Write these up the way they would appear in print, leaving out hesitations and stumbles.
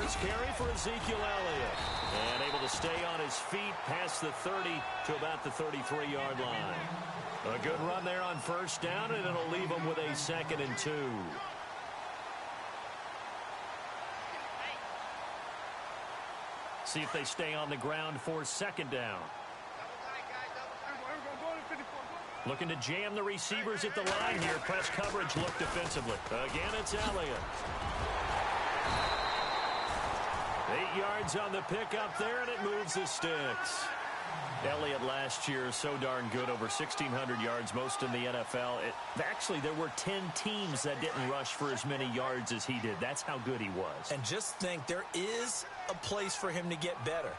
First carry for Ezekiel Elliott. And able to stay on his feet past the 30 to about the 33-yard line. A good run there on first down, and it'll leave him with a 2nd and 2. See if they stay on the ground for 2nd down. Looking to jam the receivers at the line here. Press coverage look defensively. Again, it's Elliott. 8 yards on the pickup there, and it moves the sticks. Elliott last year so darn good, over 1,600 yards, most in the NFL. Actually, there were 10 teams that didn't rush for as many yards as he did. That's how good he was. And just think, there is a place for him to get better.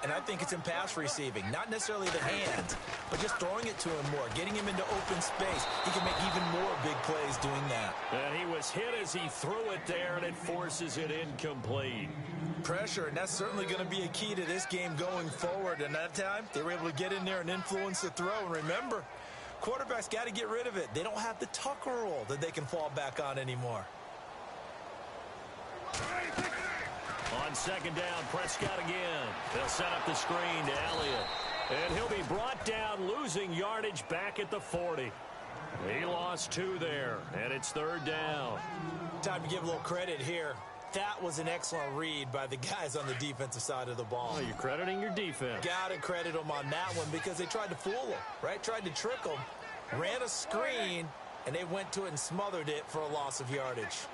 And I think it's in pass receiving. Not necessarily the hands, but just throwing it to him more, getting him into open space. He can make even more big plays doing that. And he was hit as he threw it there, and it forces it incomplete. Pressure, and that's certainly going to be a key to this game going forward. And that time, they were able to get in there and influence the throw. And remember, quarterbacks got to get rid of it. They don't have the Tucker rule that they can fall back on anymore. On 2nd down, Prescott again. They'll set up the screen to Elliott. And he'll be brought down, losing yardage back at the 40. He lost 2 there, and it's 3rd down. Time to give a little credit here. That was an excellent read by the guys on the defensive side of the ball. Oh, you're crediting your defense. Got to credit them on that one because they tried to fool him, right? Tried to trick him, ran a screen, and they went to it and smothered it for a loss of yardage.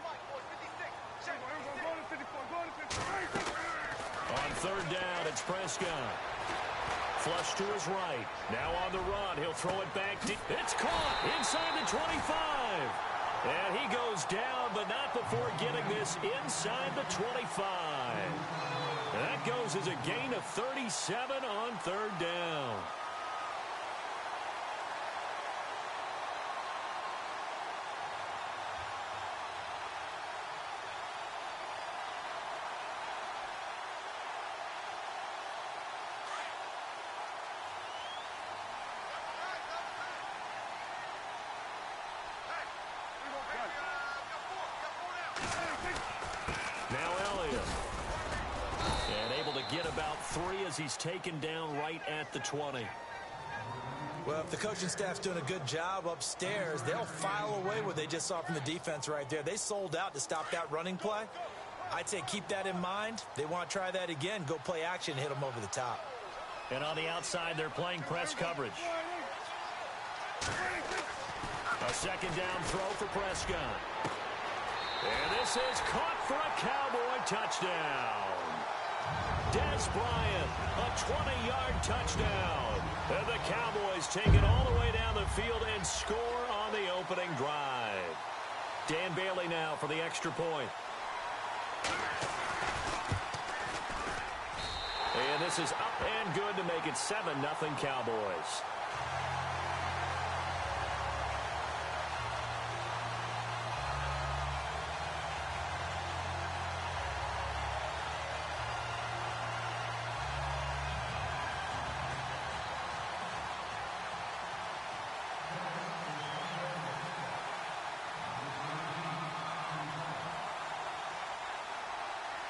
On 3rd down, it's Prescott. Flush to his right. Now on the run. He'll throw it back deep. It's caught inside the 25. And he goes down, but not before getting this inside the 25. That goes as a gain of 37 on 3rd down. Get about 3 as he's taken down right at the 20. Well, if the coaching staff's doing a good job upstairs, they'll file away what they just saw from the defense right there. They sold out to stop that running play. I'd say keep that in mind. They want to try that again. Go play action, hit them over the top. And on the outside, they're playing press coverage. A 2nd down throw for Prescott. And this is caught for a Cowboy touchdown. Des Bryant, a 20-yard touchdown. And the Cowboys take it all the way down the field and score on the opening drive. Dan Bailey now for the extra point. And this is up and good to make it 7-0 Cowboys.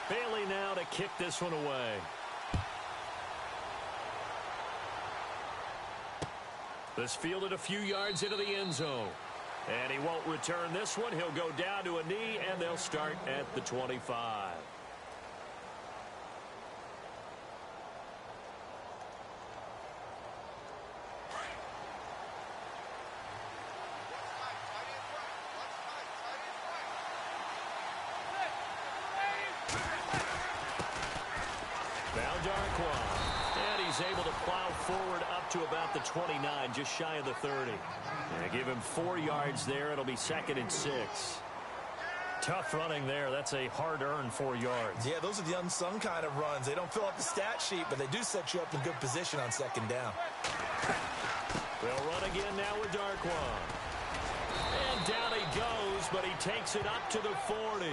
Bailey now to kick this one away. This fielded a few yards into the end zone. And he won't return this one. He'll go down to a knee, and they'll start at the 25. And he's able to plow forward up to about the 29, just shy of the 30. And give him 4 yards there. It'll be 2nd and 6. Tough running there. That's a hard-earned 4 yards. Yeah, those are the unsung kind of runs. They don't fill up the stat sheet, but they do set you up in good position on 2nd down. They'll run again now with Darquan. And down he goes, but he takes it up to the 40.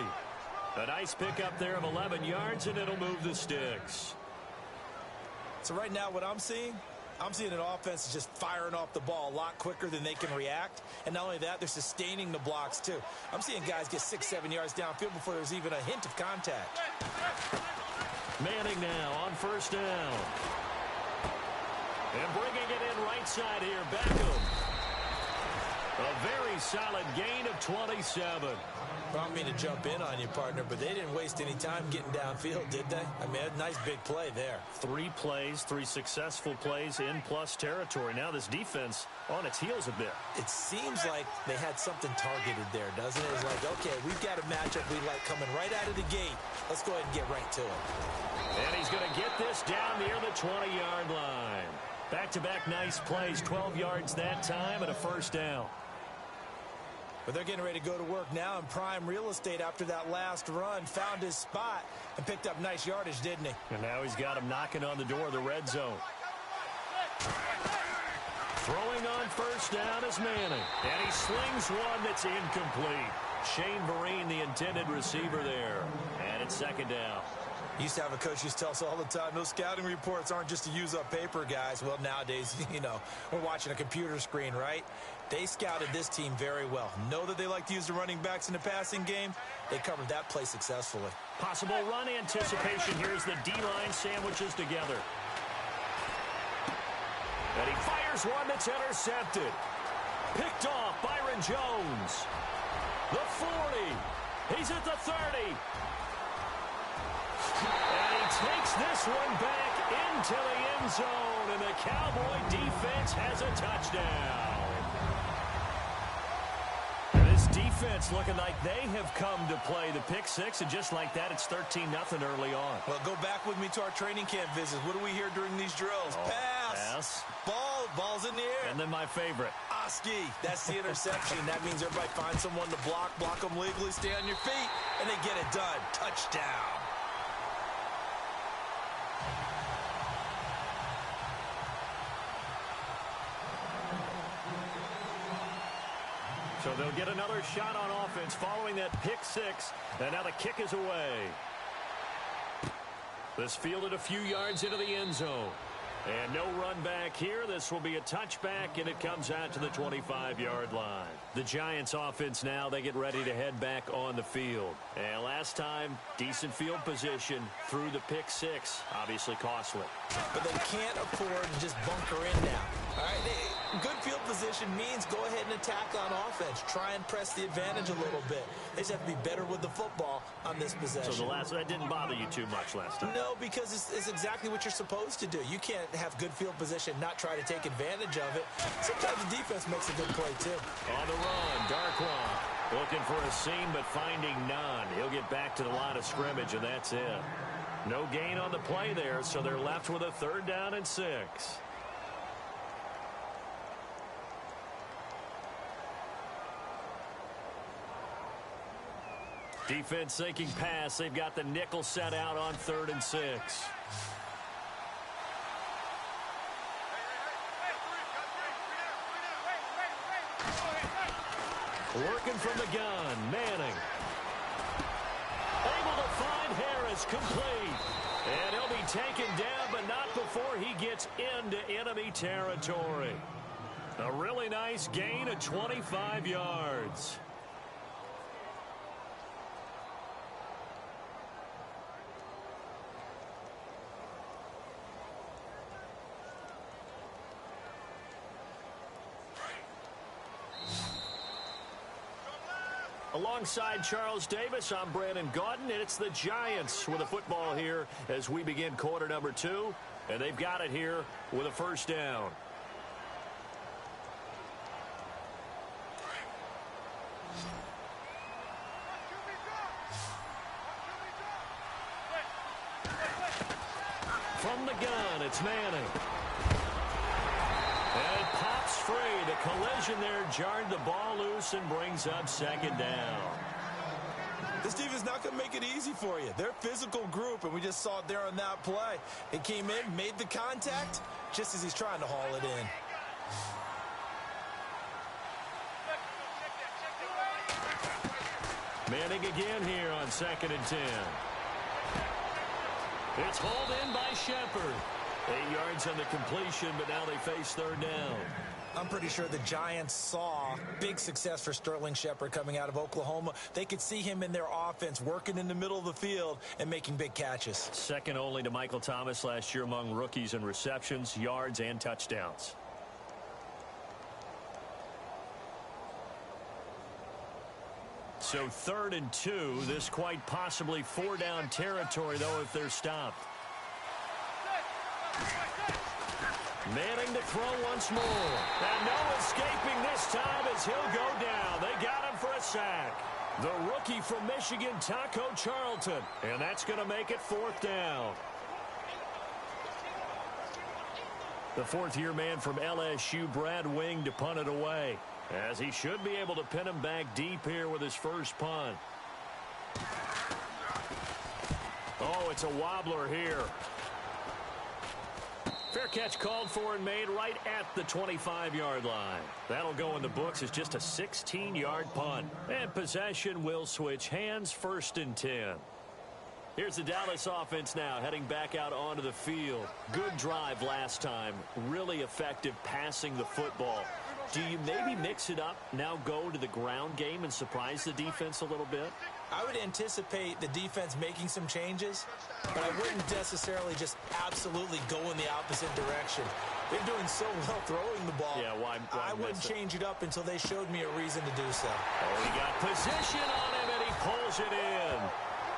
A nice pickup there of 11 yards, and it'll move the sticks. So right now what I'm seeing, I'm seeing an offense is just firing off the ball a lot quicker than they can react. And not only that, they're sustaining the blocks, too. I'm seeing guys get 6-7 yards downfield before there's even a hint of contact. Manning now on first down. And bringing it in right side here, Beckham. A very solid gain of 27. I don't mean to jump in on you, partner, but they didn't waste any time getting downfield, did they? I mean, a nice big play there. 3 plays, 3 successful plays in plus territory. Now this defense on its heels a bit. It seems like they had something targeted there, doesn't it? It's like, okay, we've got a matchup we like coming right out of the gate. Let's go ahead and get right to it. And he's going to get this down near the 20-yard line. Back-to-back nice plays, 12 yards that time and a first down. But they're getting ready to go to work now in prime real estate after that last run. Found his spot and picked up nice yardage, didn't he? And now he's got him knocking on the door of the red zone. Throwing on first down is Manning. And he slings one that's incomplete. Shane Vereen, the intended receiver there. And it's second down. Used to have a coach used to tell us all the time, those scouting reports aren't just to use up paper, guys. Well, nowadays, you know, we're watching a computer screen, right? They scouted this team very well. Know that they like to use the running backs in the passing game. They covered that play successfully. Possible run anticipation. Here's the D-line sandwiches together. And he fires one that's intercepted. Picked off Byron Jones. The 40. He's at the 30. And he takes this one back into the end zone, and the Cowboy defense has a touchdown. This defense looking like they have come to play the pick six, and just like that, it's 13-0 early on. Well, go back with me to our training camp visits. What do we hear during these drills? Pass. Ball's in the air. And then my favorite. Oski. That's the interception. That means everybody finds someone to block them legally, stay on your feet, and they get it done. Touchdown. So they'll get another shot on offense following that pick six. And now the kick is away. This fielded a few yards into the end zone. And no run back here. This will be a touchback, and it comes out to the 25-yard line. The Giants offense now, they get ready to head back on the field. And last time, decent field position through the pick six. Obviously costly. But they can't afford to just bunker in now. All right, good field position means go ahead and attack on offense. Try and press the advantage a little bit. They just have to be better with the football on this possession. So that didn't bother you too much last time? No, because it's exactly what you're supposed to do. You can't have good field position, not try to take advantage of it. Sometimes the defense makes a good play, too. On the run, Darkwa looking for a seam, but finding none. He'll get back to the line of scrimmage, and that's it. No gain on the play there, so they're left with a 3rd down and 6. Defense thinking pass. They've got the nickel set out on 3rd and 6. Working from the gun, Manning. Able to find Harris, complete. And he'll be taken down, but not before he gets into enemy territory. A really nice gain of 25 yards. Alongside Charles Davis, I'm Brandon Gaudin, and it's the Giants with a football here as we begin quarter number 2, and they've got it here with a 1st down. From the gun, it's Manning. And it pops free. The collision there jarred the ball loose and brings up 2nd down. This team is not going to make it easy for you. They're a physical group, and we just saw it there on that play. It came in, made the contact, just as he's trying to haul it in. Manning again here on 2nd and 10. It's hauled in by Shepard. 8 yards on the completion, but now they face third down. I'm pretty sure the Giants saw big success for Sterling Shepard coming out of Oklahoma. They could see him in their offense working in the middle of the field and making big catches. Second only to Michael Thomas last year among rookies in receptions, yards, and touchdowns. So 3rd and 2. This quite possibly 4-down territory, though, if they're stopped. Manning to throw once more. And no escaping this time as he'll go down. They got him for a sack. The rookie from Michigan, Taco Charlton. And that's going to make it 4th down. The 4th-year man from LSU, Brad Wing, to punt it away, as he should be able to pin him back deep here with his first punt. Oh, it's a wobbler here. Fair catch called for and made right at the 25-yard line. That'll go in the books as just a 16-yard punt. And possession will switch hands, 1st and 10. Here's the Dallas offense now heading back out onto the field. Good drive last time. Really effective passing the football. Do you maybe mix it up, now go to the ground game and surprise the defense a little bit? I would anticipate the defense making some changes, but I wouldn't necessarily just absolutely go in the opposite direction. They're doing so well throwing the ball. Yeah, why I wouldn't change it up until they showed me a reason to do so. Oh, he got position on him, and he pulls it in.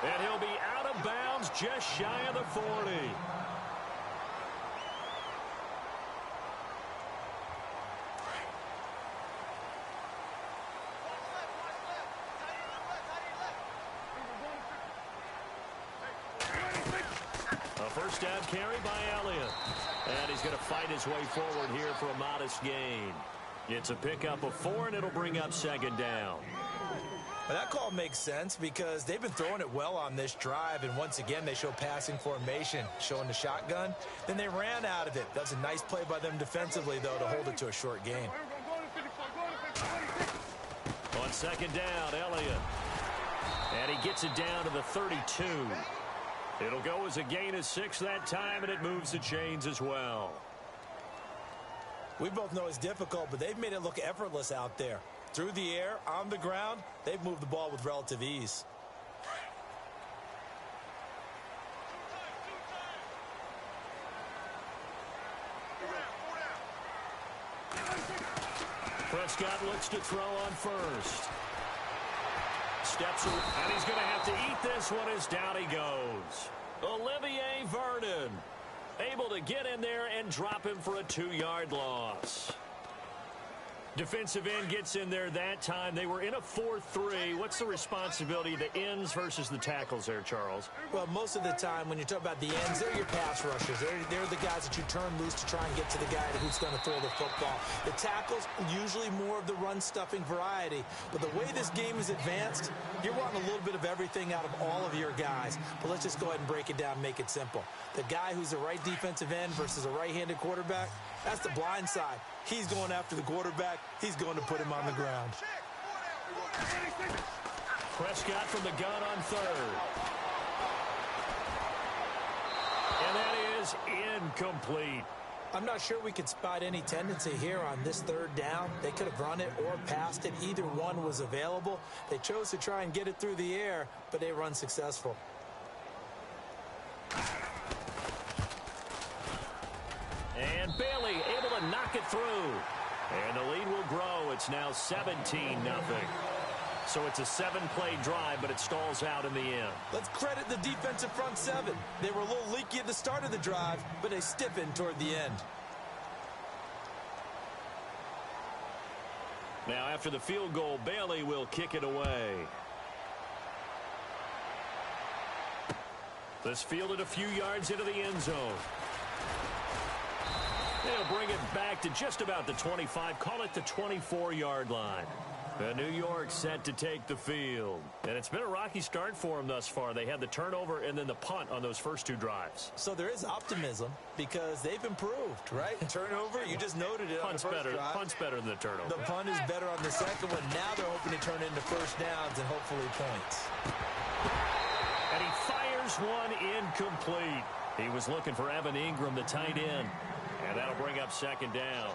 And he'll be out of bounds just shy of the 40. A first down carry by Elliott. And he's going to fight his way forward here for a modest gain. It's a pickup of 4, and it'll bring up 2nd down. Well, that call makes sense because they've been throwing it well on this drive, and once again they show passing formation, showing the shotgun. Then they ran out of it. That's a nice play by them defensively, though, to hold it to a short gain. On 2nd down, Elliott. And he gets it down to the 32. It'll go as a gain of 6 that time, and it moves the chains as well. We both know it's difficult, but they've made it look effortless out there. Through the air, on the ground, they've moved the ball with relative ease. Prescott looks to throw on first. Steps, and he's going to have to eat this one as down he goes. Olivier Vernon able to get in there and drop him for a 2-yard loss. Defensive end gets in there that time. They were in a 4-3. What's the responsibility of the ends versus the tackles there, Charles? Well, most of the time when you talk about the ends, they're your pass rushers. They're the guys that you turn loose to try and get to the guy who's going to throw the football. The tackles, usually more of the run-stuffing variety. But the way this game is advanced, you're wanting a little bit of everything out of all of your guys. But let's just go ahead and break it down and make it simple. The guy who's the right defensive end versus a right-handed quarterback, that's the blind side. He's going after the quarterback. He's going to put him on the ground. Prescott from the gun on 3rd. And that is incomplete. I'm not sure we could spot any tendency here on this 3rd down. They could have run it or passed it. Either one was available. They chose to try and get it through the air, but they were unsuccessful. And Bailey able to knock it through. And the lead will grow. It's now 17-0. So it's a 7-play drive, but it stalls out in the end. Let's credit the defensive front 7. They were a little leaky at the start of the drive, but they stiffened toward the end. Now after the field goal, Bailey will kick it away. This fielded a few yards into the end zone. They'll bring it back to just about the 25, call it the 24-yard line. New York set to take the field. And it's been a rocky start for them thus far. They had the turnover and then the punt on those first 2 drives. So there is optimism because they've improved, right? Turnover, you just noted it on the first drive. Punt's better than the turnover. The punt is better on the second one. Now they're hoping to turn into first downs and hopefully points. And he fires one incomplete. He was looking for Evan Ingram, the tight end. And that'll bring up second down.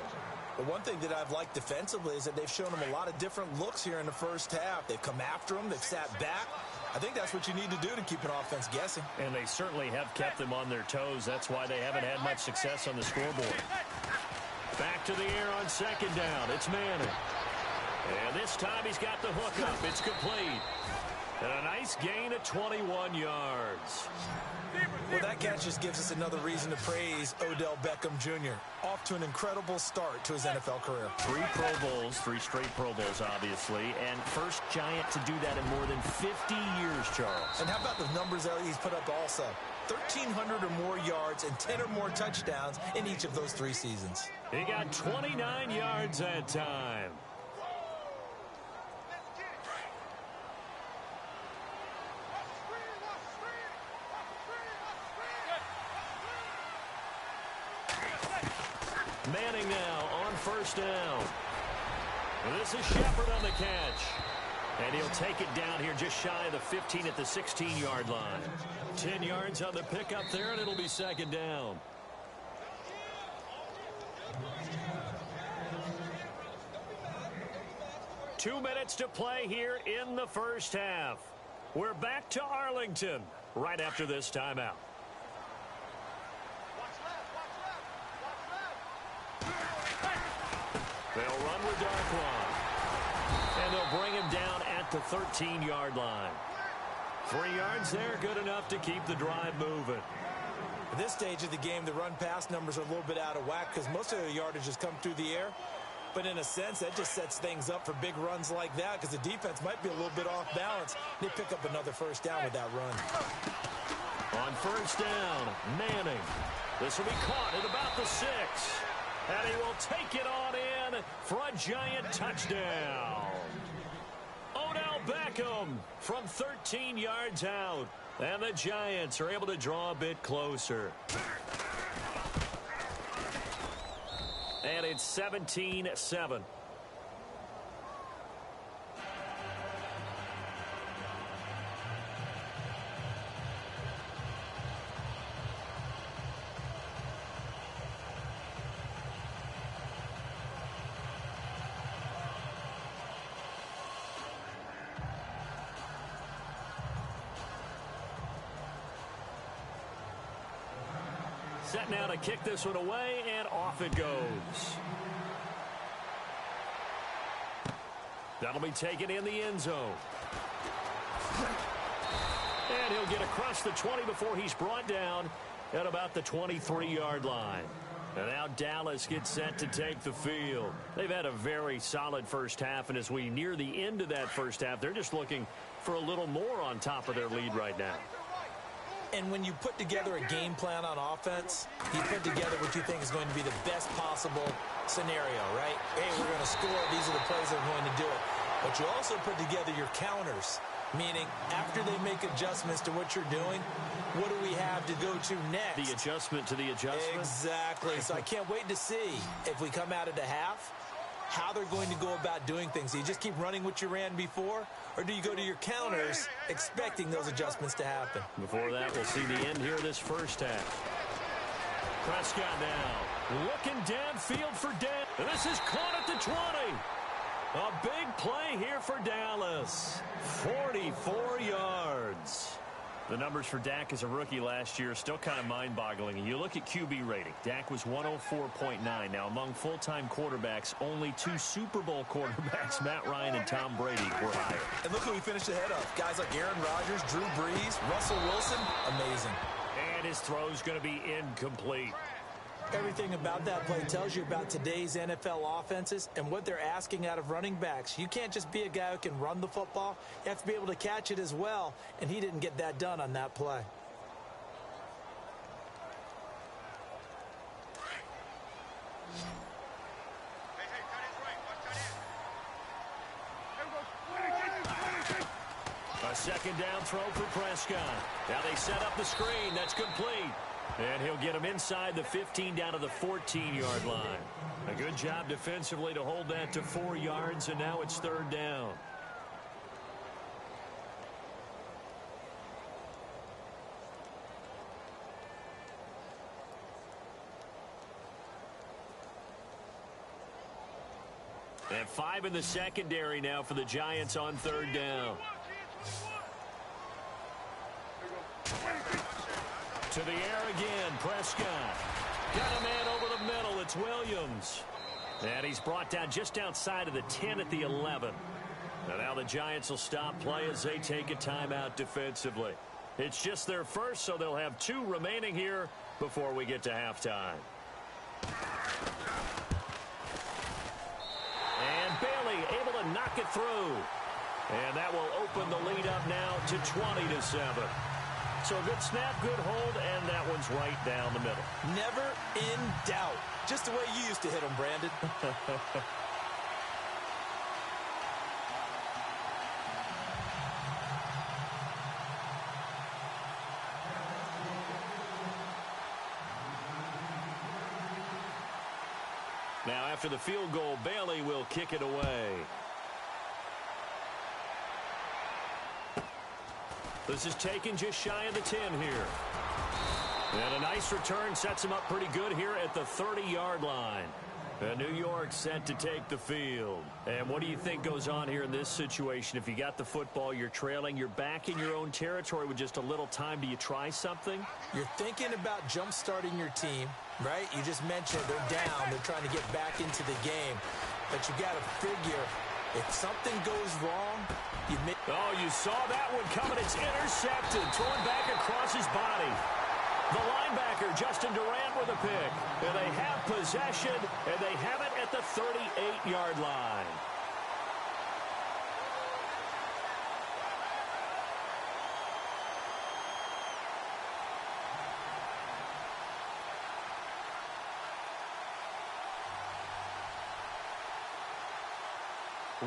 The one thing that I've liked defensively is that they've shown him a lot of different looks here in the first half. They've come after him. They've sat back. I think that's what you need to do to keep an offense guessing. And they certainly have kept them on their toes. That's why they haven't had much success on the scoreboard. Back to the air on second down. It's Madden. And this time he's got the hook up. It's complete. And a nice gain of 21 yards. Well, that catch just gives us another reason to praise Odell Beckham Jr. Off to an incredible start to his NFL career. 3 Pro Bowls, 3 straight Pro Bowls, obviously, and first Giant to do that in more than 50 years, Charles. And how about the numbers that he's put up also? 1,300 or more yards and 10 or more touchdowns in each of those 3 seasons. He got 29 yards that time. Manning now on first down. This is Shepard on the catch. And he'll take it down here just shy of the 15 at the 16-yard line. 10 yards on the pickup there, and it'll be second down. Two minutes to play here in the first half. We're back to Arlington right after this timeout. They'll run with Darkwan. And they'll bring him down at the 13-yard line. 3 yards there, good enough to keep the drive moving. At this stage of the game, the run-pass numbers are a little bit out of whack because most of the yardage has come through the air. But in a sense, that just sets things up for big runs like that because the defense might be a little bit off balance. They pick up another first down with that run. On first down, Manning. This will be caught at about the 6. And he will take it on in for a Giant touchdown. Odell Beckham from 13 yards out. And the Giants are able to draw a bit closer. And it's 17-7. Set now to kick this one away, and off it goes. That'll be taken in the end zone. And he'll get across the 20 before he's brought down at about the 23-yard line. And now Dallas gets set to take the field. They've had a very solid first half, and as we near the end of that first half, they're just looking for a little more on top of their lead right now. And when you put together a game plan on offense, you put together what you think is going to be the best possible scenario, right? Hey, we're going to score. These are the plays that are going to do it. But you also put together your counters, meaning after they make adjustments to what you're doing, what do we have to go to next? The adjustment to the adjustment? Exactly. So I can't wait to see if we come out of the half, how they're going to go about doing things. Do you just keep running what you ran before, or do you go to your counters expecting those adjustments to happen? Before that, we'll see the end here of this first half. Prescott now looking downfield for Dan. And this is caught at the 20. A big play here for Dallas. 44 yards. The numbers for Dak as a rookie last year are still kind of mind-boggling. You look at QB rating. Dak was 104.9. Now, among full-time quarterbacks, only 2 Super Bowl quarterbacks, Matt Ryan and Tom Brady, were higher. And look who we finished ahead of. Guys like Aaron Rodgers, Drew Brees, Russell Wilson. Amazing. And his throw's going to be incomplete. Everything about that play tells you about today's NFL offenses and what they're asking out of running backs. You can't just be a guy who can run the football. You have to be able to catch it as well, and he didn't get that done on that play. A second down throw for Prescott. Now they set up the screen. That's complete. And he'll get him inside the 15 down to the 14-yard line. A good job defensively to hold that to 4 yards, and now it's third down. And 5 in the secondary now for the Giants on 3rd down. To the air again, Prescott. Got a man over the middle. It's Williams. And he's brought down just outside of the 10 at the 11. And now the Giants will stop play as they take a timeout defensively. It's just their first, so they'll have 2 remaining here before we get to halftime. And Bailey able to knock it through. And that will open the lead up now to 20-7. So a good snap, good hold, and that one's right down the middle. Never in doubt. Just the way you used to hit them, Brandon. Now, after the field goal, Bailey will kick it away. This is taken just shy of the 10 here. And a nice return sets him up pretty good here at the 30-yard line. And New York set to take the field. And what do you think goes on here in this situation? If you got the football, you're trailing, you're back in your own territory with just a little time. Do you try something? You're thinking about jump-starting your team, right? You just mentioned they're down. They're trying to get back into the game. But you got to figure, if something goes wrong, you miss. Oh, you saw that one coming. It's intercepted. Thrown back across his body. The linebacker, Justin Durant, with a pick. And they have possession, and they have it at the 38-yard line.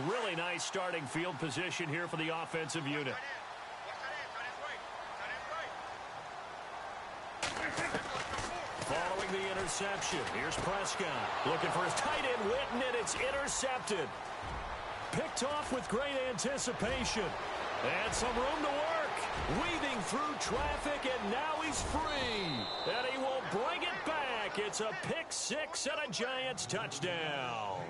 Really nice starting field position here for the offensive unit. Following the interception, here's Prescott. Looking for his tight end, Witten, and it's intercepted. Picked off with great anticipation. And some room to work. Weaving through traffic, and now he's free. And he will bring it back. It's a pick six and a Giants touchdown.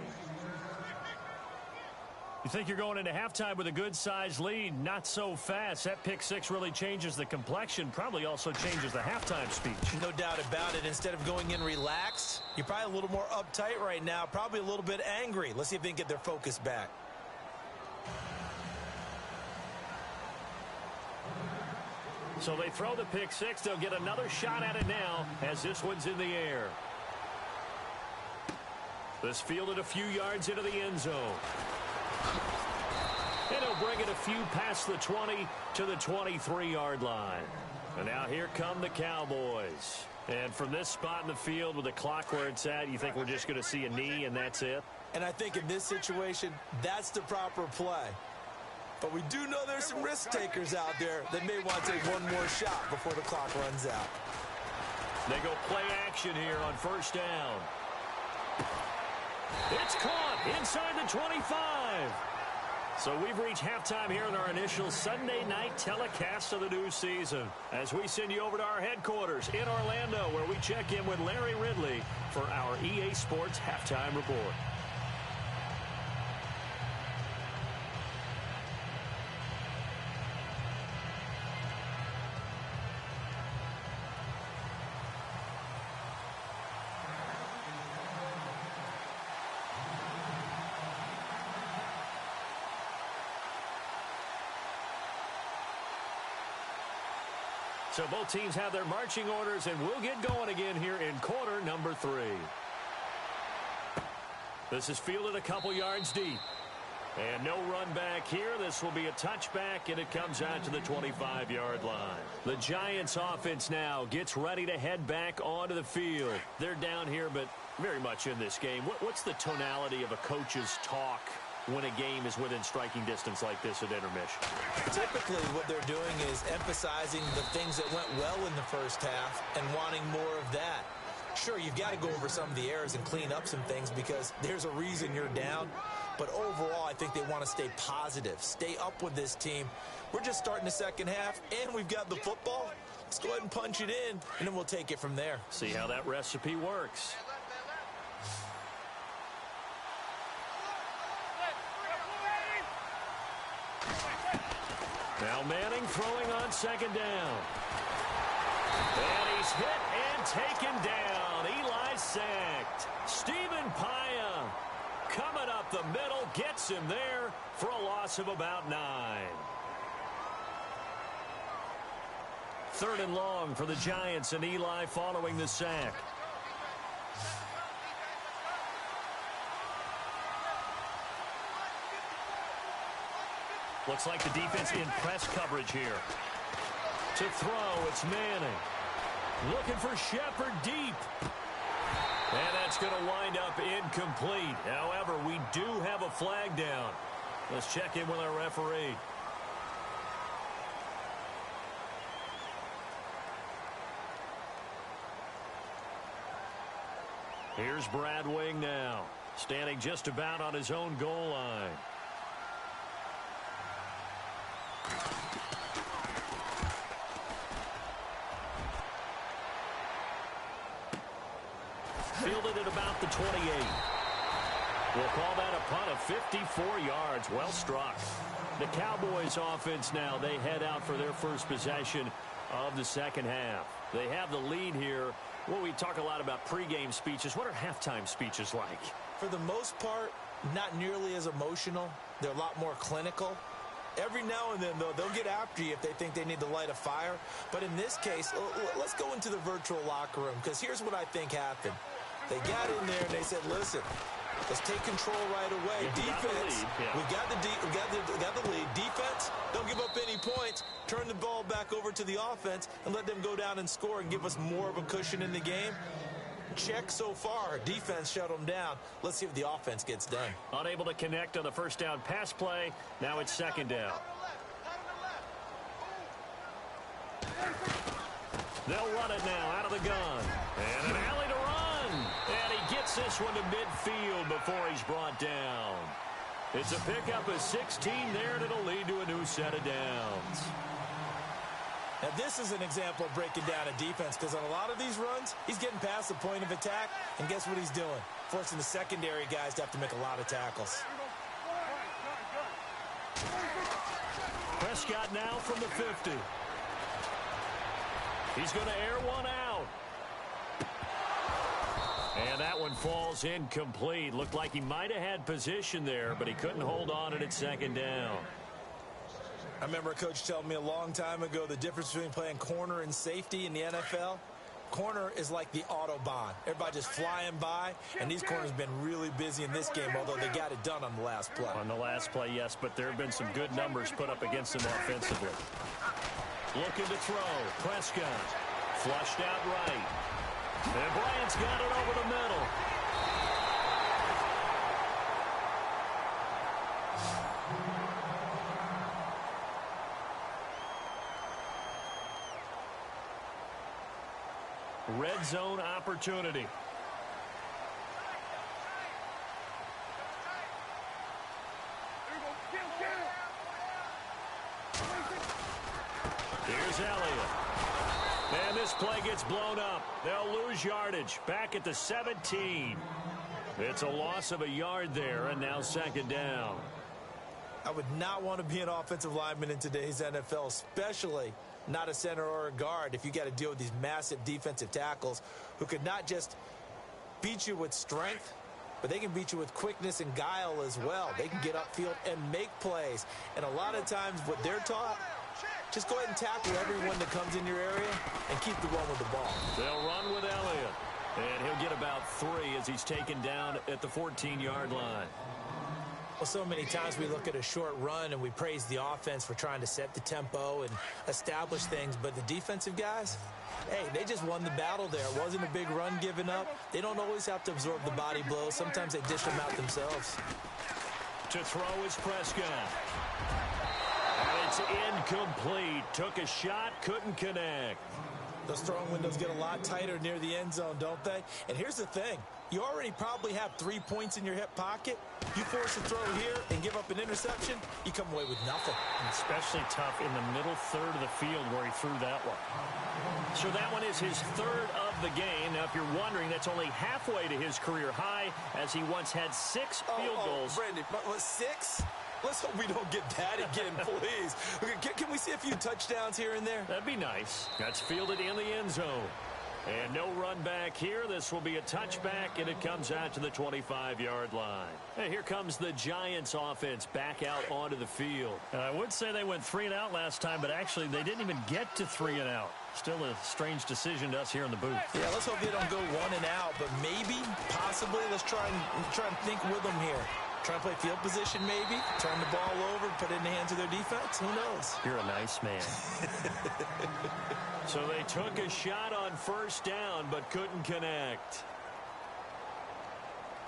You think you're going into halftime with a good-sized lead? Not so fast. That pick six really changes the complexion, probably also changes the halftime speech. No doubt about it. Instead of going in relaxed, you're probably a little more uptight right now, probably a little bit angry. Let's see if they can get their focus back. So they throw the pick six. They'll get another shot at it now as this one's in the air. This fielded a few yards into the end zone. And he'll bring it a few past the 20 to the 23-yard line. And now here come the Cowboys. And from this spot in the field with the clock where it's at, you think we're just going to see a knee and that's it? And I think in this situation, that's the proper play. But we do know there's some risk takers out there that may want to take one more shot before the clock runs out. They go play action here on first down. It's caught inside the 25. So we've reached halftime here in our initial Sunday night telecast of the new season as we send you over to our headquarters in Orlando where we check in with Larry Ridley for our EA Sports Halftime Report. So both teams have their marching orders, and we'll get going again here in quarter number 3. This is fielded a couple yards deep. And no run back here. This will be a touchback, and it comes out to the 25-yard line. The Giants offense now gets ready to head back onto the field. They're down here, but very much in this game. What's the tonality of a coach's talk when a game is within striking distance like this at intermission? Typically what they're doing is emphasizing the things that went well in the first half and wanting more of that. Sure, you've got to go over some of the errors and clean up some things because there's a reason you're down. But overall, I think they want to stay positive, stay up with this team. We're just starting the second half, and we've got the football. Let's go ahead and punch it in, and then we'll take it from there. See how that recipe works. Now Manning throwing on second down. And he's hit and taken down. Eli sacked. Stephen Paya coming up the middle, gets him there for a loss of about 9. 3rd and long for the Giants, and Eli following the sack. Looks like the defense in press coverage here. To throw, it's Manning. Looking for Shepard deep. And that's going to wind up incomplete. However, we do have a flag down. Let's check in with our referee. Here's Brad Wing now, standing just about on his own goal line. Fielded at about the 28. We'll call that a punt of 54 yards. Well struck. The Cowboys offense now, they head out for their first possession of the second half. They have the lead here. Well, we talk a lot about pregame speeches. What are halftime speeches like? For the most part, not nearly as emotional. They're a lot more clinical. Every now and then, though, they'll get after you if they think they need to light a fire. But in this case, let's go into the virtual locker room, because here's what I think happened. They got in there and they said, listen, let's take control right away. Defense, we got the lead. Defense, don't give up any points. Turn the ball back over to the offense and let them go down and score and give us more of a cushion in the game. Check so far. Defense shut them down. Let's see if the offense gets done. Unable to connect on the first down pass play. Now it's second down. They'll run it now out of the gun. And an alley to run. And he gets this one to midfield before he's brought down. It's a pickup of 16 there, and it'll lead to a new set of downs. Now, this is an example of breaking down a defense, because on a lot of these runs, he's getting past the point of attack, and guess what he's doing? Forcing the secondary guys to have to make a lot of tackles. Prescott now from the 50. He's going to air one out. And that one falls incomplete. Looked like he might have had position there, but he couldn't hold on at second down. I remember a coach telling me a long time ago the difference between playing corner and safety in the NFL. Corner is like the Autobahn. Everybody just flying by, and these corners have been really busy in this game, although they got it done on the last play. On the last play, yes, but there have been some good numbers put up against them offensively. Looking to throw. Prescott. Flushed out right. And Bryant's got it over the middle. Red zone opportunity. Here's Elliott. And this play gets blown up. They'll lose yardage. Back at the 17. It's a loss of a yard there, and now second down. I would not want to be an offensive lineman in today's NFL, especially not a center or a guard, if you got to deal with these massive defensive tackles who could not just beat you with strength, but they can beat you with quickness and guile as well. They can get upfield and make plays. And a lot of times what they're taught, just go ahead and tackle everyone that comes in your area and keep the run with the ball. They'll run with Elliott. And he'll get about 3 as he's taken down at the 14-yard line. Well, so many times we look at a short run and we praise the offense for trying to set the tempo and establish things, but the defensive guys, hey, they just won the battle there. It wasn't a big run given up. They don't always have to absorb the body blows. Sometimes they dish them out themselves. To throw is Prescott. And it's incomplete. Took a shot, couldn't connect. Those throwing windows get a lot tighter near the end zone, don't they? And here's the thing. You already probably have 3 points in your hip pocket. You force a throw here and give up an interception, you come away with nothing. Especially tough in the middle third of the field where he threw that one. So that one is his 3rd of the game. Now, if you're wondering, that's only halfway to his career high, as he once had 6 field goals. Brandon, what, 6? Let's hope we don't get that again, please. Can we see a few touchdowns here and there? That'd be nice. That's fielded in the end zone. And no run back here. This will be a touchback, and it comes out to the 25-yard line. And here comes the Giants offense back out onto the field. And I would say they went 3 and out last time, but actually they didn't even get to 3 and out. Still a strange decision to us here in the booth. Yeah, let's hope they don't go 1 and out, but maybe, possibly, let's try and think with them here. Try and play field position maybe, turn the ball over, put it in the hands of their defense. Who knows? You're a nice man. So they took a shot on first down, but couldn't connect.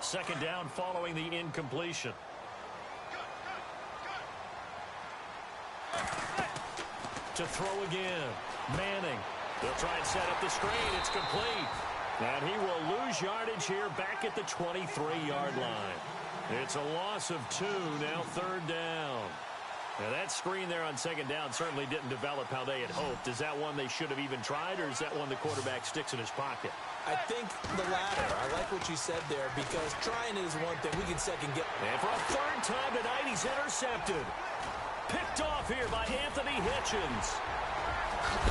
Second down following the incompletion. To throw again. Manning. They'll try and set up the screen. It's complete. And he will lose yardage here back at the 23-yard line. It's a loss of 2, now third down. Now that screen there on second down certainly didn't develop how they had hoped. Is that one they should have even tried, or is that one the quarterback sticks in his pocket? I think the latter. I like what you said there, because trying is one thing. We can second guess. And for a third time tonight, he's intercepted. Picked off here by Anthony Hitchens.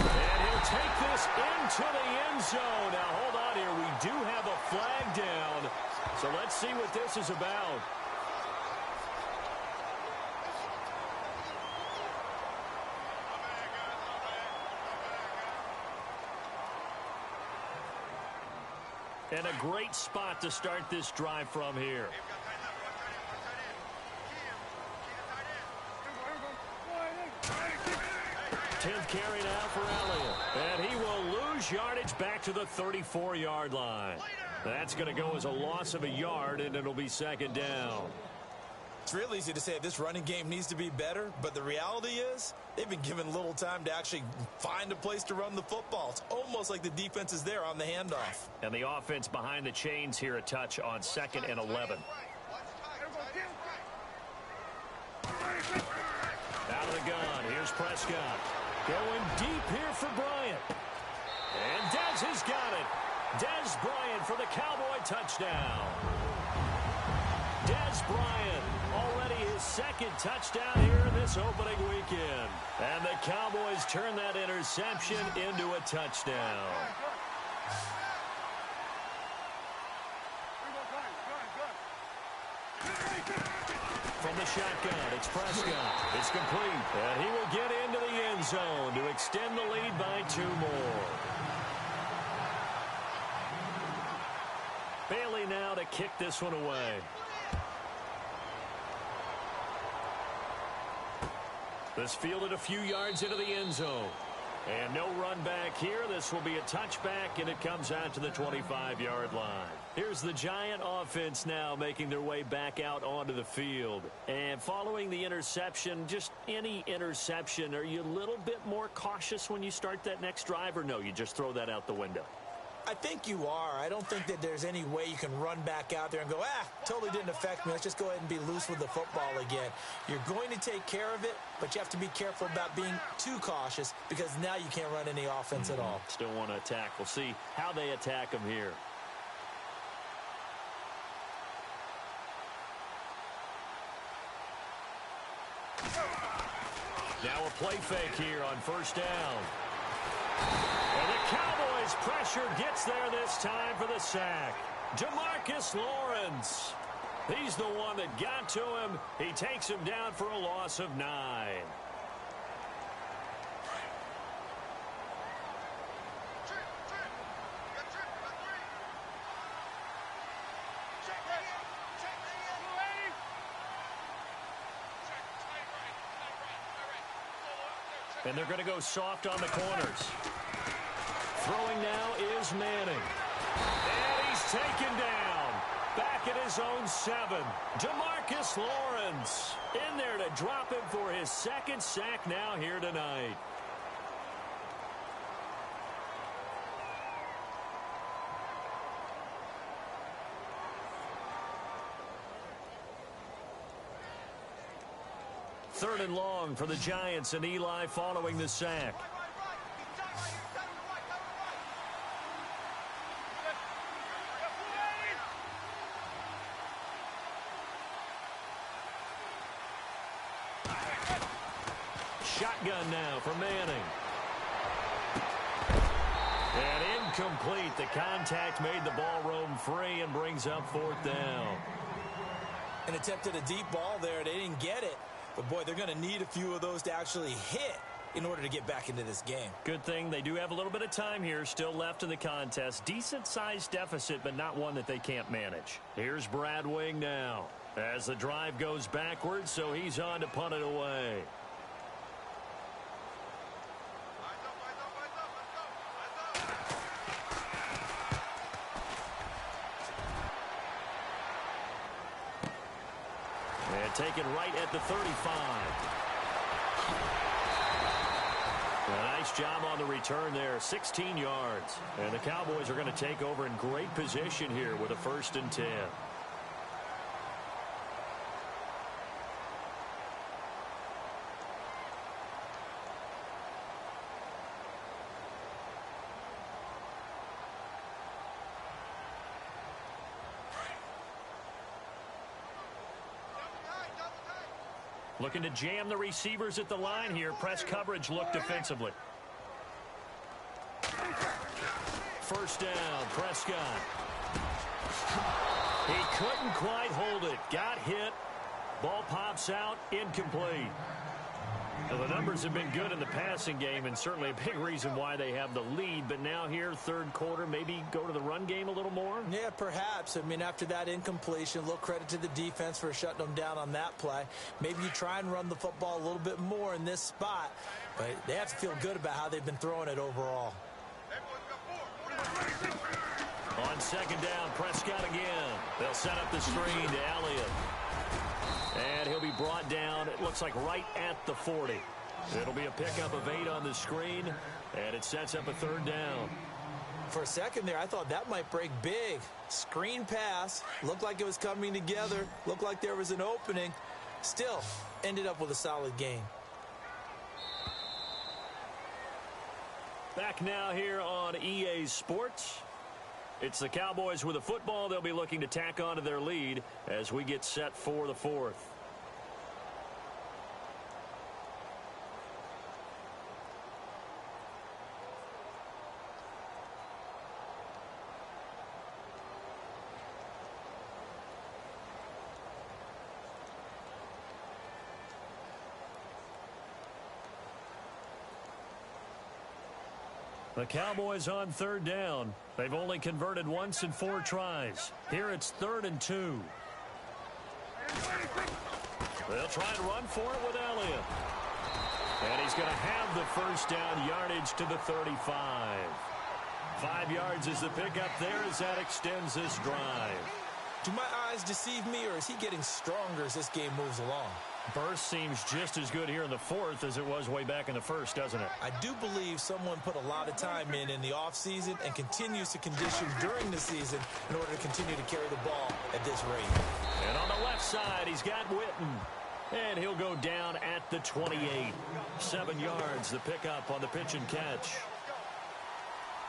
And he'll take this into the end zone. Now, hold on here. We do have a flag down. So let's see what this is about. And a great spot to start this drive from here. 10th carry now for Elliott. And he will lose yardage back to the 34-yard line. That's going to go as a loss of a yard, and it'll be second down. It's real easy to say this running game needs to be better, but the reality is they've been given little time to actually find a place to run the football. It's almost like the defense is there on the handoff. And the offense behind the chains here a touch on 2nd and 11. Out of the gun, here's Prescott. Going deep here for Bryant. And Dez has got it. Dez Bryant for the Cowboy touchdown. Dez Bryant, already his 2nd touchdown here in this opening weekend. And the Cowboys turn that interception into a touchdown. From the shotgun, it's Prescott. It's complete. And he will get into the end zone to extend the lead by 2 more. Bailey now to kick this one away. This fielded a few yards into the end zone. And no run back here. This will be a touchback, and it comes out to the 25-yard line. Here's the Giant offense now making their way back out onto the field. And following the interception, just any interception, are you a little bit more cautious when you start that next drive, or no, you just throw that out the window? I think you are. I don't think that there's any way you can run back out there and go, totally didn't affect me. Let's just go ahead and be loose with the football again. You're going to take care of it, but you have to be careful about being too cautious, because now you can't run any offense at all. Still want to attack. We'll see how they attack them here. Now a play fake here on first down. And the Cowboys pressure gets there this time for the sack. Demarcus Lawrence. He's the one that got to him. He takes him down for a loss of 9. And they're going to go soft on the corners. Throwing now is Manning. And he's taken down. Back at his own 7. Demarcus Lawrence in there to drop him for his 2nd sack now here tonight. Third and long for the Giants, and Eli following the sack. shotgun now for Manning. And incomplete. The contact made the ball roam free and brings up 4th down. An attempt at a deep ball there. They didn't get it. But, boy, they're going to need a few of those to actually hit in order to get back into this game. Good thing they do have a little bit of time here still left in the contest. Decent-sized deficit, but not one that they can't manage. Here's Brad Wing now as the drive goes backwards, so he's on to punt it away. And taken right at the 35. A nice job on the return there, 16 yards. And the Cowboys are going to take over in great position here with a 1st and 10. Looking to jam the receivers at the line here. Press coverage look defensively. 1st down, Prescott. He couldn't quite hold it. Got hit. Ball pops out. Incomplete. Well, the numbers have been good in the passing game, and certainly a big reason why they have the lead. But now here, 3rd quarter, maybe go to the run game a little more? Yeah, perhaps. I mean, after that incompletion, a little credit to the defense for shutting them down on that play. Maybe you try and run the football a little bit more in this spot. But they have to feel good about how they've been throwing it overall. On 2nd down, Prescott again. They'll set up the screen to Elliott. And he'll be brought down, it looks like right at the 40. It'll be a pickup of 8 on the screen, and it sets up a 3rd down. For a second there, I thought that might break big. Screen pass, looked like it was coming together, looked like there was an opening. Still, ended up with a solid game. Back now here on EA Sports. It's the Cowboys with a football. They'll be looking to tack onto their lead as we get set for the 4th. The Cowboys on 3rd down. They've only converted once in 4 tries. Here it's 3rd and 2. They'll try and run for it with Elliott. And he's going to have the 1st down, yardage to the 35. 5 yards is the pickup there as that extends this drive. Do my eyes deceive me, or is he getting stronger as this game moves along? Burst seems just as good here in the 4th as it was way back in the 1st, doesn't it? I do believe someone put a lot of time in the offseason and continues to condition during the season in order to continue to carry the ball at this rate. And on the left side, he's got Witten. And he'll go down at the 28. 7 yards, the pickup on the pitch and catch.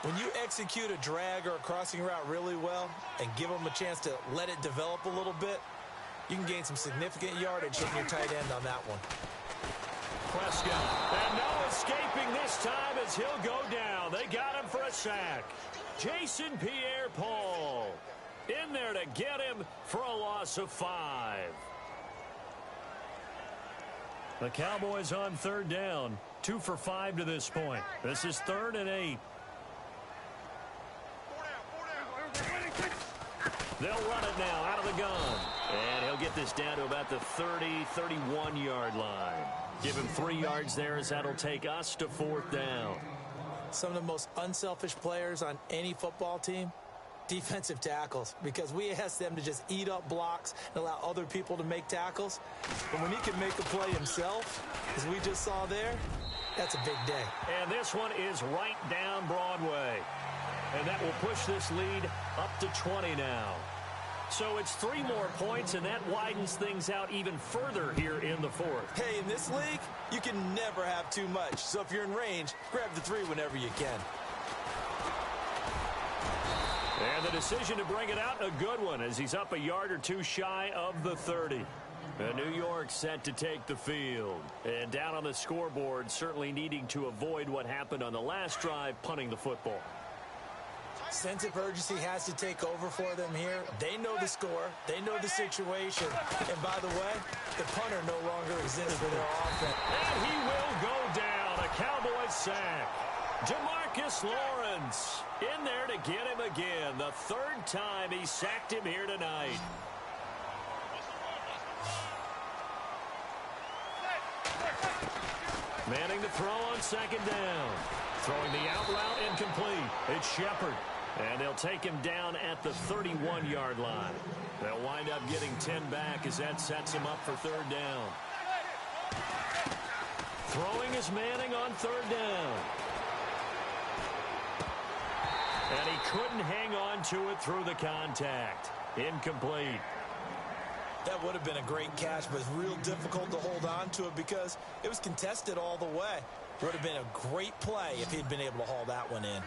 When you execute a drag or a crossing route really well and give them a chance to let it develop a little bit, you can gain some significant yardage hitting your tight end on that one. Prescott. And no escaping this time as he'll go down. They got him for a sack. Jason Pierre-Paul in there to get him for a loss of 5. The Cowboys on 3rd down. 2 for 5 to this point. This is 3rd and 8. They'll run it now out of the gun. And he'll get this down to about the 30, 31-yard line. Give him 3 yards there as that'll take us to 4th down. Some of the most unselfish players on any football team, defensive tackles, because we ask them to just eat up blocks and allow other people to make tackles. But when he can make a play himself, as we just saw there, that's a big day. And this one is right down Broadway. And that will push this lead up to 20 now. So it's 3 more points, and that widens things out even further here in the 4th. Hey, in this league, you can never have too much. So if you're in range, grab the 3 whenever you can. And the decision to bring it out, a good one, as he's up a yard or 2 shy of the 30. New York set to take the field. And down on the scoreboard, certainly needing to avoid what happened on the last drive, punting the football. Sense of urgency has to take over for them here. They know the score. They know the situation. And by the way, the punter no longer exists for their offense. And he will go down. A Cowboy sack. Demarcus Lawrence in there to get him again. The third time he sacked him here tonight. Manning to throw on second down. Throwing the out route incomplete. It's Shepard. And they'll take him down at the 31-yard line. They'll wind up getting 10 back as that sets him up for third down. Throwing is Manning on third down. And he couldn't hang on to it through the contact. Incomplete. That would have been a great catch, but it's real difficult to hold on to it because it was contested all the way. It would have been a great play if he'd been able to haul that one in.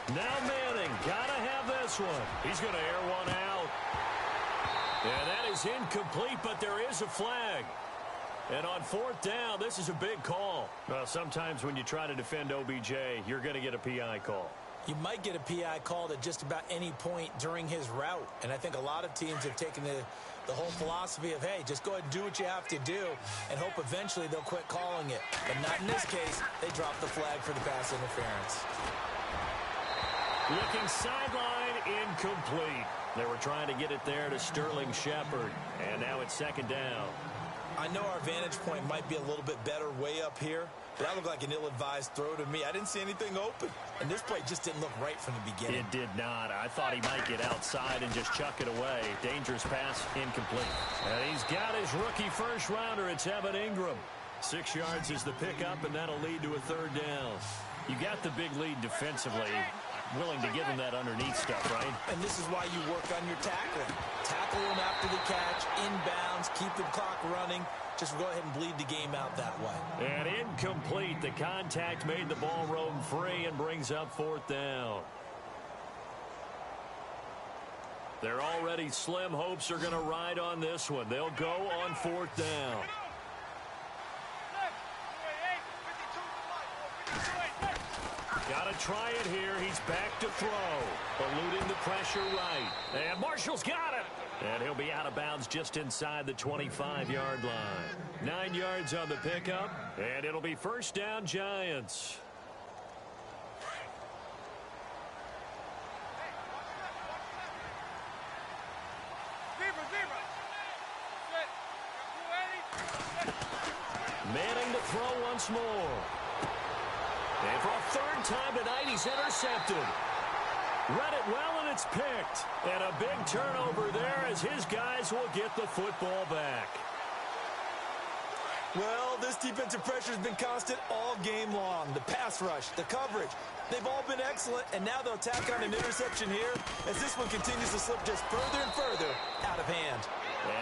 Now Manning, gotta have this one. He's going to air one out. And that is incomplete, but there is a flag. And on fourth down, this is a big call. Well, sometimes when you try to defend OBJ, you're going to get a PI call. You might get a PI called at just about any point during his route. And I think a lot of teams have taken the whole philosophy of, hey, just go ahead and do what you have to do and hope eventually they'll quit calling it. But not in this case. They dropped the flag for the pass interference. Looking sideline, incomplete. They were trying to get it there to Sterling Shepard. And now it's second down. I know our vantage point might be a little bit better way up here, but that looked like an ill-advised throw to me. I didn't see anything open, and this play just didn't look right from the beginning. It did not. I thought he might get outside and just chuck it away. Dangerous pass, incomplete. And he's got his rookie first-rounder. It's Evan Ingram. 6 yards is the pickup, and that'll lead to a third down. You got the big lead defensively. Willing to give him that underneath stuff, right? And this is why you work on your tackling. Tackle him after the catch, inbounds, keep the clock running. Just go ahead and bleed the game out that way. And incomplete. The contact made the ball roam free and brings up fourth down. Their already slim hopes are going to ride on this one. They'll go on fourth down. Got to try it here. He's back to throw. Eluding the pressure right. And Marshall's got it. And he'll be out of bounds just inside the 25-yard line. 9 yards on the pickup. And it'll be first down, Giants. Manning to throw once more. And for a third time tonight, he's intercepted. Read it well, and it's picked. And a big turnover there as his guys will get the football back. Well, this defensive pressure has been constant all game long. The pass rush, the coverage, they've all been excellent, and now they'll tack on an interception here as this one continues to slip just further and further out of hand.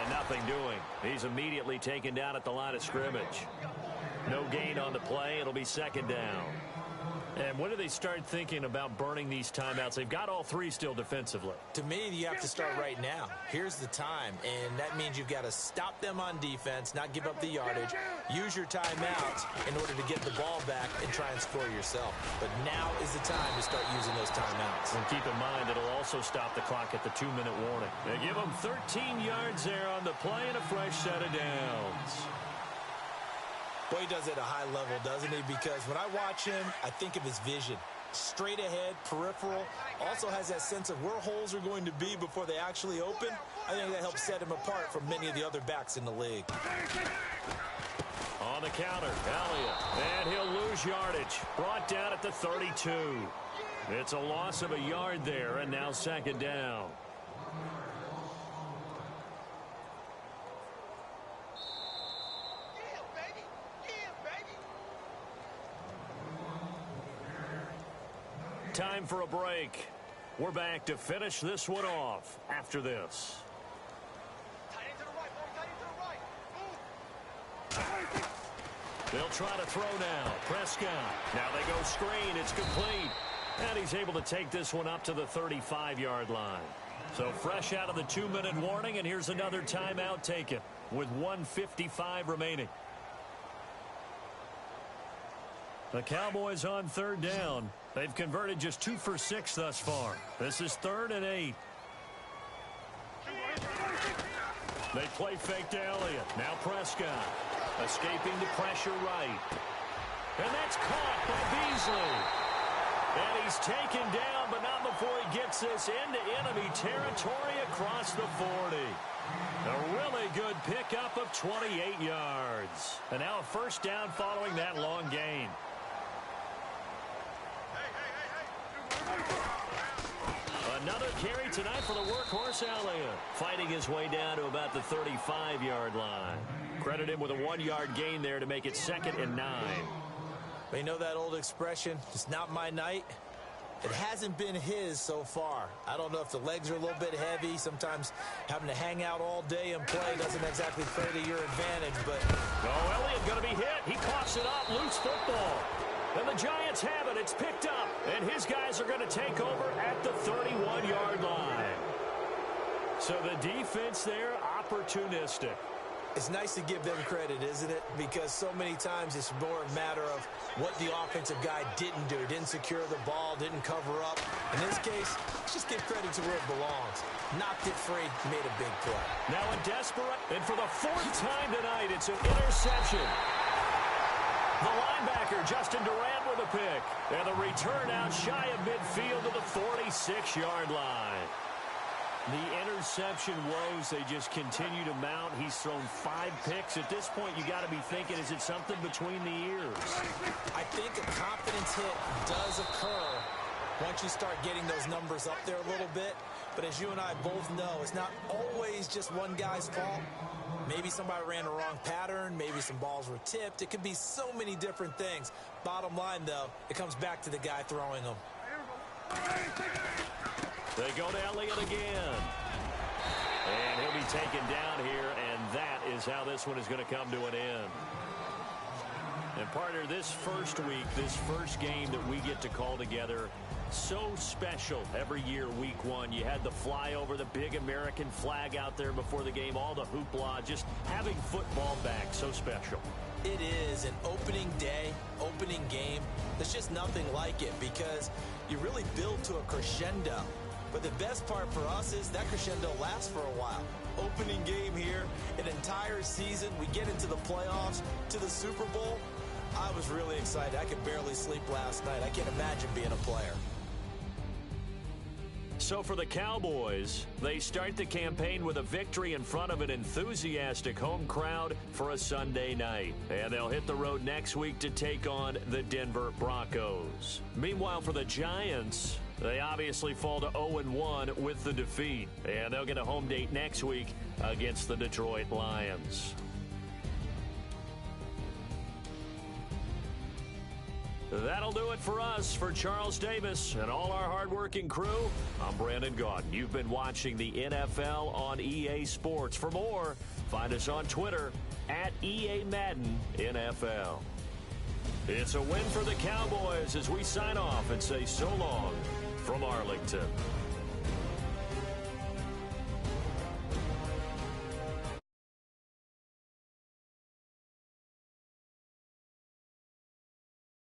And nothing doing. He's immediately taken down at the line of scrimmage. No gain on the play. It'll be second down. And when do they start thinking about burning these timeouts? They've got all three still defensively. To me, you have to start right now. Here's the time, and that means you've got to stop them on defense, not give up the yardage, use your timeouts in order to get the ball back and try and score yourself. But now is the time to start using those timeouts. And keep in mind, it'll also stop the clock at the 2-minute warning. They give them 13 yards there on the play and a fresh set of downs. Boy, he does it at a high level, doesn't he? Because when I watch him, I think of his vision. Straight ahead, peripheral. Also has that sense of where holes are going to be before they actually open. I think that helps set him apart from many of the other backs in the league. On the counter, Elliott. And he'll lose yardage. Brought down at the 32. It's a loss of a yard there, and now second down. Time for a break. We're back to finish this one off after this. They'll try to throw now. Prescott. Now they go screen. It's complete. And he's able to take this one up to the 35-yard line. So fresh out of the 2-minute warning, and here's another timeout taken with 1:55 remaining. The Cowboys on third down. They've converted just 2 for 6 thus far. This is 3rd and 8. They play fake to Elliott. Now Prescott escaping the pressure right. And that's caught by Beasley. And he's taken down, but not before he gets this into enemy territory across the 40. A really good pickup of 28 yards. And now a first down following that long gain. Another carry tonight for the workhorse Elliott, fighting his way down to about the 35-yard line. Credit him with a 1-yard gain there to make it 2nd and 9. They know that old expression, it's not my night. It hasn't been his so far. I don't know if the legs are a little bit heavy. Sometimes having to hang out all day and play doesn't exactly play to your advantage, but... Oh, Elliott going to be hit. He coughs it up. Loose football. And the Giants have it. It's picked up. And his guys are going to take over at the 31-yard line. So the defense there, opportunistic. It's nice to give them credit, isn't it? Because so many times it's more a matter of what the offensive guy didn't do. Didn't secure the ball, didn't cover up. In this case, let's just give credit to where it belongs. Knocked it free, made a big play. Now a desperate, and for the 4th time tonight, it's an interception. The linebacker, Justin Durant, with a pick. And the return out shy of midfield to the 46-yard line. The interception woes, they just continue to mount. He's thrown 5 picks. At this point, you got to be thinking, is it something between the ears? I think a confidence hit does occur once you start getting those numbers up there a little bit. But as you and I both know, it's not always just one guy's fault. Maybe somebody ran the wrong pattern. Maybe some balls were tipped. It could be so many different things. Bottom line, though, it comes back to the guy throwing them. They go to Elliott again. And he'll be taken down here, and that is how this one is going to come to an end. And partner, this first week, this first game that we get to call together, so special every year, week 1. You had the flyover, the big American flag out there before the game, all the hoopla, just having football back, so special. It is an opening day, opening game. There's just nothing like it because you really build to a crescendo. But the best part for us is that crescendo lasts for a while. Opening game here, an entire season. We get into the playoffs, to the Super Bowl. I was really excited. I could barely sleep last night. I can't imagine being a player. So for the Cowboys, they start the campaign with a victory in front of an enthusiastic home crowd for a Sunday night. And they'll hit the road next week to take on the Denver Broncos. Meanwhile, for the Giants, they obviously fall to 0-1 with the defeat. And they'll get a home date next week against the Detroit Lions. That'll do it for us. For Charles Davis and all our hardworking crew, I'm Brandon Gaudin. You've been watching the NFL on EA Sports. For more, find us on Twitter at EA Madden NFL. It's a win for the Cowboys as we sign off and say so long from Arlington.